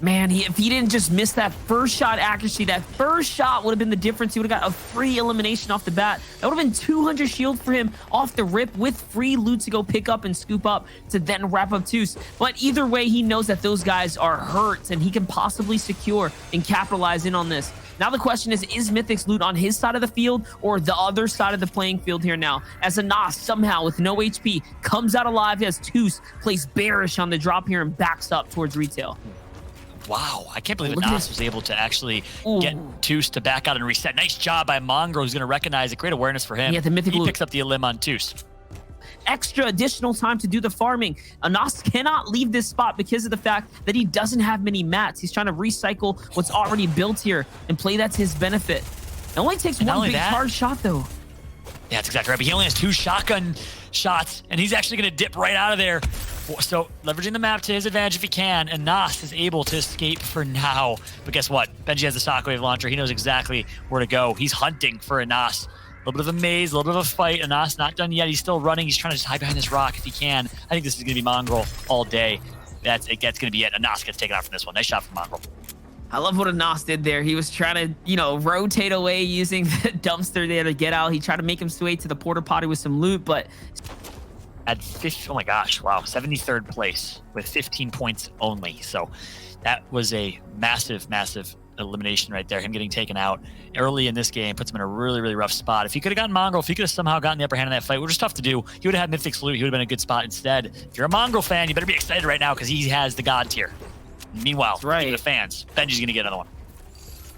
Man, if he didn't just miss that first shot accuracy, that first shot would have been the difference. He would have got a free elimination off the bat. That would have been 200 shield for him off the rip with free loot to go pick up and scoop up to then wrap up Toos. But either way, he knows that those guys are hurt and he can possibly secure and capitalize in on this. Now the question is Mythic's loot on his side of the field or the other side of the playing field here now? As Anas somehow with no HP comes out alive as Toos plays bearish on the drop here and backs up towards retail. Wow, I can't believe Anas was able to actually get Toos to back out and reset. Nice job by Mongrel, who's going to recognize it. Great awareness for him. Yeah, the Mythic he loot. Picks up the elim on Toos. Extra additional time to do the farming. Anas cannot leave this spot because of the fact that he doesn't have many mats. He's trying to recycle what's already built here and play that to his benefit. It only takes one big hard shot though. Yeah, that's exactly right. But he only has 2 shotgun shots, and he's actually going to dip right out of there. So leveraging the map to his advantage if he can, and Nas is able to escape for now. But guess what? Benji has the shockwave launcher. He knows exactly where to go. He's hunting for Anas. A little bit of a maze, a little bit of a fight. Anas not done yet. He's still running. He's trying to just hide behind this rock if he can. I think this is going to be Mongrel all day. That's going to be it. Anas gets taken out from this one. Nice shot from Mongrel. I love what Anas did there. He was trying to, you know, rotate away using the dumpster there to get out. He tried to make him sway to the porta potty with some loot, but at 50, oh my gosh, wow, 73rd place with 15 points only. So that was a massive, massive elimination right there. Him getting taken out early in this game puts him in a really, really rough spot. If he could have gotten Mongrel, if he could have somehow gotten the upper hand in that fight, which was tough to do, he would have had Mythic's loot. He would have been a good spot instead. If you're a Mongrel fan, you better be excited right now because he has the God tier. Meanwhile, the fans, Benji's going to get another one.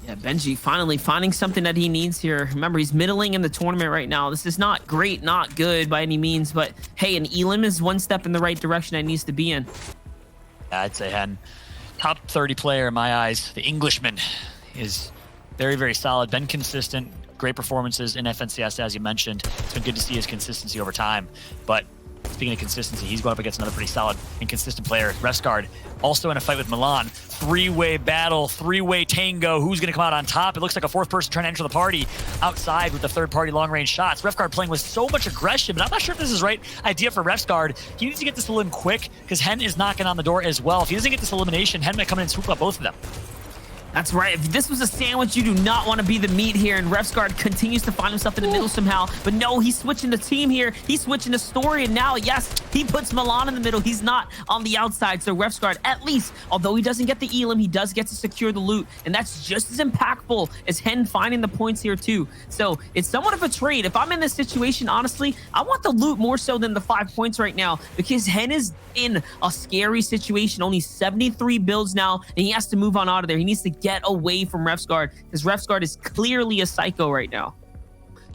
Yeah, Benji finally finding something that he needs here. Remember, he's middling in the tournament right now. This is not great, not good by any means, but hey, an elim is one step in the right direction that needs to be in. Yeah, I'd say Hen, top 30 player in my eyes. The Englishman is very, very solid, been consistent, great performances in FNCS, as you mentioned. It's been good to see his consistency over time, but speaking of consistency, he's going up against another pretty solid and consistent player, Refsguard, also in a fight with Milan. 3-way battle, 3-way tango. Who's going to come out on top? It looks like a 4th person trying to enter the party outside with the 3rd-party long-range shots. Refsguard playing with so much aggression, but I'm not sure if this is the right idea for Refsguard. He needs to get this elim quick because Hen is knocking on the door as well. If he doesn't get this elimination, Hen might come in and swoop up both of them. That's right. If this was a sandwich, you do not want to be the meat here. And Refsguard continues to find himself in the middle somehow. But no, he's switching the team here. He's switching the story. And now, yes, he puts Milan in the middle. He's not on the outside. So Refsguard, at least, although he doesn't get the elim, he does get to secure the loot. And that's just as impactful as Hen finding the points here, too. So it's somewhat of a trade. If I'm in this situation, honestly, I want the loot more so than the 5 points right now. Because Hen is in a scary situation. Only 73 builds now. And he has to move on out of there. He needs to get away from Refsguard because Refsguard is clearly a psycho right now.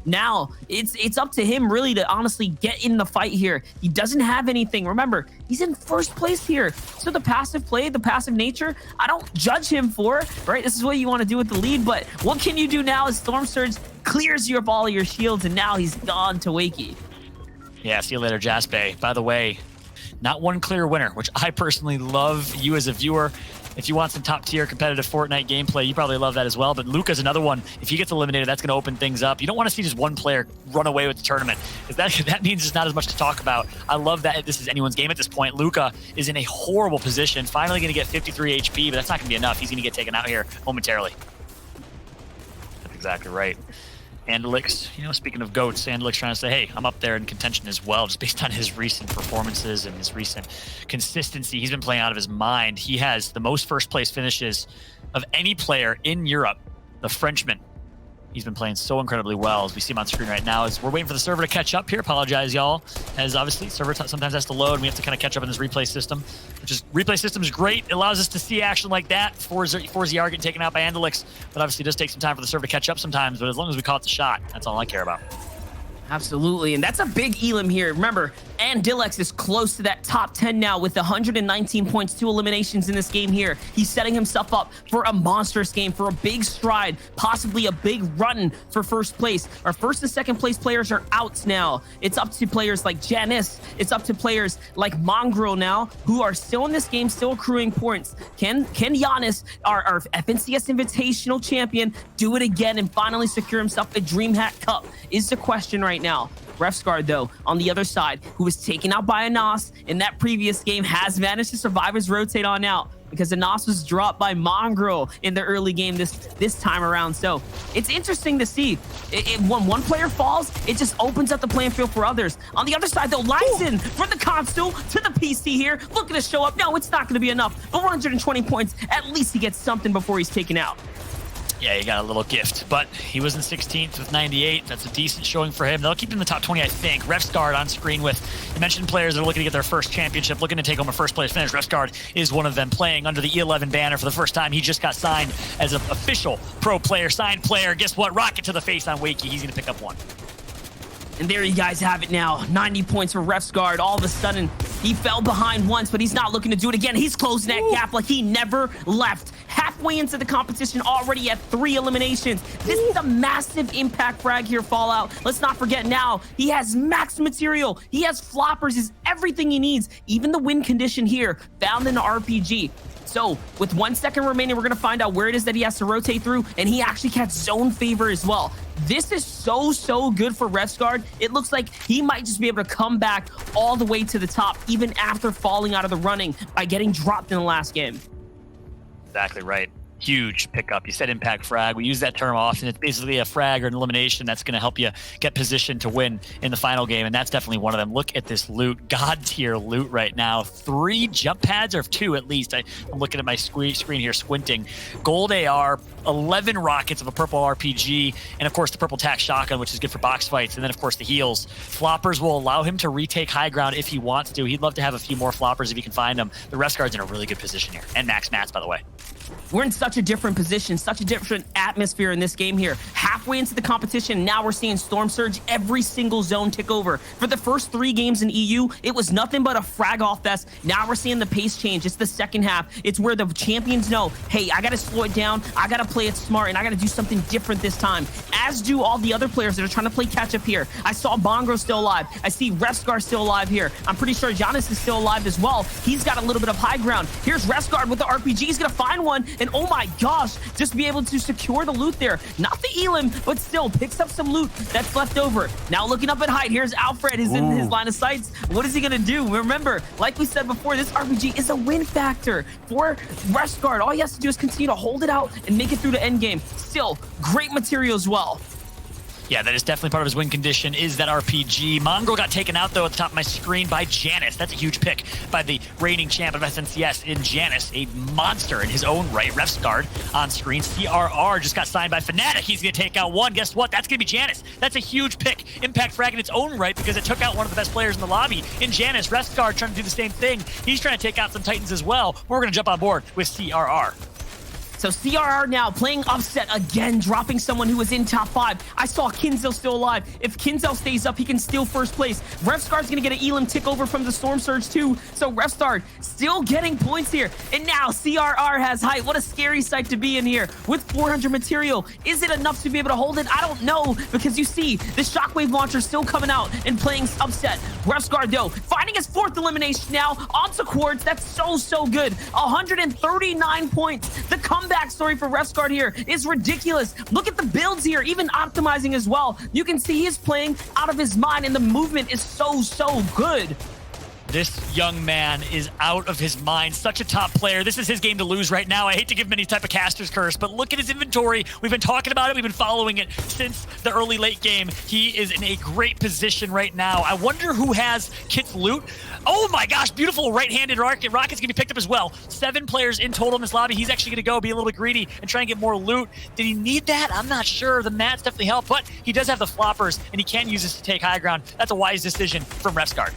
Now it's up to him really to honestly get in the fight here. He doesn't have anything. Remember, he's in 1st place here. So the passive play, the passive nature, I don't judge him for, right? This is what you want to do with the lead, but what can you do now as Storm Surge clears you up all of your shields and now he's gone to Wakey. Yeah, see you later, Jaspe. By the way, not one clear winner, which I personally love. You as a viewer, if you want some top-tier competitive Fortnite gameplay, you probably love that as well. But Luca's another one. If he gets eliminated, that's going to open things up. You don't want to see just one player run away with the tournament, because that means there's not as much to talk about. I love that this is anyone's game at this point. Luca is in a horrible position, finally going to get 53 HP, but that's not going to be enough. He's going to get taken out here momentarily. That's exactly right. Andalix, you know, speaking of GOATs, Andalix trying to say, hey, I'm up there in contention as well, just based on his recent performances and his recent consistency. He's been playing out of his mind. He has the most 1st place finishes of any player in Europe, the Frenchman. He's been playing so incredibly well, as we see him on screen right now. As we're waiting for the server to catch up here. Apologize, y'all, as obviously server sometimes has to load, and we have to kind of catch up in this replay system, which is, replay system is great. It allows us to see action like that. 4ZR getting taken out by Andalix, but obviously it does take some time for the server to catch up sometimes, but as long as we caught the shot, that's all I care about. Absolutely, and that's a big elim here. Remember, Andalix is close to that top 10 now with 119 points, 2 eliminations in this game here. He's setting himself up for a monstrous game, for a big stride, possibly a big run for 1st place. Our 1st and 2nd place players are out now. It's up to players like Janice. It's up to players like Mongrel now, who are still in this game, still accruing points. Can Giannis, our FNCS Invitational champion, do it again and finally secure himself a DreamHack Cup is the question right now. Refsguard, though, on the other side, who was taken out by Anas in that previous game, has managed to survive his rotate on out. because the NOS was dropped by Mongrel in the early game this time around. So it's interesting to see. When one player falls, it just opens up the playing field for others. On the other side, though, Lyson from the console to the PC here, looking to show up. No, it's not going to be enough. But 120 points, at least he gets something before he's taken out. Yeah, he got a little gift, but he was in 16th with 98. That's a decent showing for him. They'll keep him in the top 20, I think. Refsguard on screen with, you mentioned players that are looking to get their first championship, looking to take home a first place finish. Refsguard is one of them, playing under the E11 banner for the first time. He just got signed as an official pro player, signed player. Guess what? Rocket to the face on Wakey. He's going to pick up one. And there you guys have it now. 90 points for Refsguard. All of a sudden, he fell behind once, but he's not looking to do it again. He's closing that gap like he never left. Halfway into the competition, already at 3 eliminations. This is a massive impact frag here, Fallout. Let's not forget now, he has max material. He has floppers, is everything he needs. Even the win condition here, found in the RPG. So with 1 second remaining, we're going to find out where it is that he has to rotate through, and he actually gets zone favor as well. This is so good for Refsguard. It looks like he might just be able to come back all the way to the top, even after falling out of the running by getting dropped in the last game. Exactly right. Huge pickup. You said impact frag. We use that term often. It's basically a frag or an elimination that's going to help you get positioned to win in the final game, and that's definitely one of them. Look at this loot. God tier loot right now. 3 jump pads, or 2 at least. I'm looking at my screen here, squinting. Gold AR, 11 rockets of a purple RPG, and of course the purple tac shotgun, which is good for box fights, and then of course the heals. Floppers will allow him to retake high ground if he wants to. He'd love to have a few more floppers if he can find them. The Refsguard's in a really good position here, and max mats, by the way. We're in such a different position, such a different atmosphere in this game here. Halfway into the competition, now we're seeing Storm Surge every single zone tick over. For the first 3 games in EU, it was nothing but a frag-off fest. Now we're seeing the pace change. It's the second half. It's where the champions know, hey, I got to slow it down, I got to play it smart, and I got to do something different this time. As do all the other players that are trying to play catch-up here. I saw Bongro still alive. I see Refsguard still alive here. I'm pretty sure Giannis is still alive as well. He's got a little bit of high ground. Here's Refsguard with the RPG. He's going to find one, and oh my gosh, just be able to secure the loot there. Not the elim, but still picks up some loot that's left over. Now looking up at height, here's Alfred is in his line of sights. What is he gonna do? Remember, like we said before, this RPG is a win factor for Refsguard. All he has to do is continue to hold it out and make it through the end game. Still, great material as well. Yeah, that is definitely part of his win condition, is that RPG. Mongrel got taken out, though, at the top of my screen by Janus. That's a huge pick by the reigning champ of SNCS in Janus, a monster in his own right. Refsguard on screen. CRR just got signed by Fnatic. He's going to take out one. Guess what? That's going to be Janus. That's a huge pick. Impact frag in its own right, because it took out one of the best players in the lobby in Janus. Refsguard trying to do the same thing. He's trying to take out some Titans as well. We're going to jump on board with CRR. So CRR now playing upset again, dropping someone who was in top 5. I saw Kinzel still alive. If Kinzel stays up, he can steal first place. Refsguard's gonna get an elim tick over from the Storm Surge too. So Refsguard still getting points here. And now CRR has height. What a scary sight to be in here with 400 material. Is it enough to be able to hold it? I don't know, because you see the shockwave launcher still coming out and playing upset. Refsguard though, finding his 4th elimination now onto Quartz. That's so good. 139 points. The comeback story for Refsguard here is ridiculous. Look at the builds here, even optimizing as well. You can see he's playing out of his mind, and the movement is so good. This young man is out of his mind. Such a top player. This is his game to lose right now. I hate to give him any type of caster's curse, but look at his inventory. We've been talking about it. We've been following it since the early late game. He is in a great position right now. I wonder who has Kit's loot. Oh my gosh, beautiful right-handed rocket. Rocket's gonna be picked up as well. 7 players in total in this lobby. He's actually gonna go be a little bit greedy and try and get more loot. Did he need that? I'm not sure. The mats definitely help, but he does have the floppers, and he can use this to take high ground. That's a wise decision from Refsguard.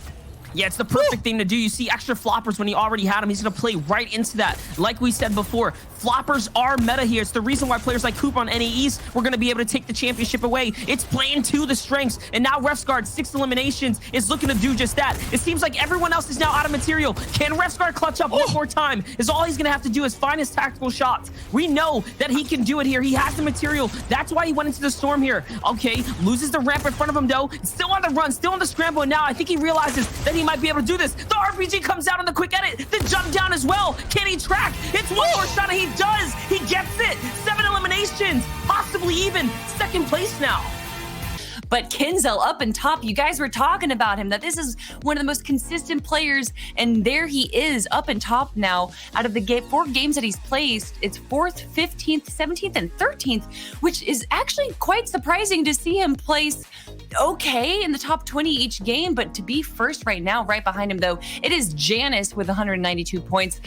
Yeah, it's the perfect thing to do. You see extra floppers when he already had them. He's going to play right into that. Like we said before, floppers are meta here. It's the reason why players like Coop on NA East were going to be able to take the championship away. It's playing to the strengths. And now Refsguard, 6 eliminations, is looking to do just that. It seems like everyone else is now out of material. Can Refsguard clutch up one more time? Is all he's going to have to do is find his tactical shots. We know that he can do it here. He has the material. That's why he went into the storm here. Okay, loses the ramp in front of him, though. Still on the run, still on the scramble. And now I think he realizes that he might be able to do this. The RPG comes out on the quick edit. The jump down as well. Can he track? It's one more shot, and he does. He gets it. 7 eliminations, possibly even 2nd place now. But Kenzel up in top, you guys were talking about him, that this is one of the most consistent players, and there he is up in top now. Out of the 4 games that he's placed, it's 4th, 15th, 17th, and 13th, which is actually quite surprising to see him place okay in the top 20 each game, but to be first right now, right behind him though, it is Janice with 192 points.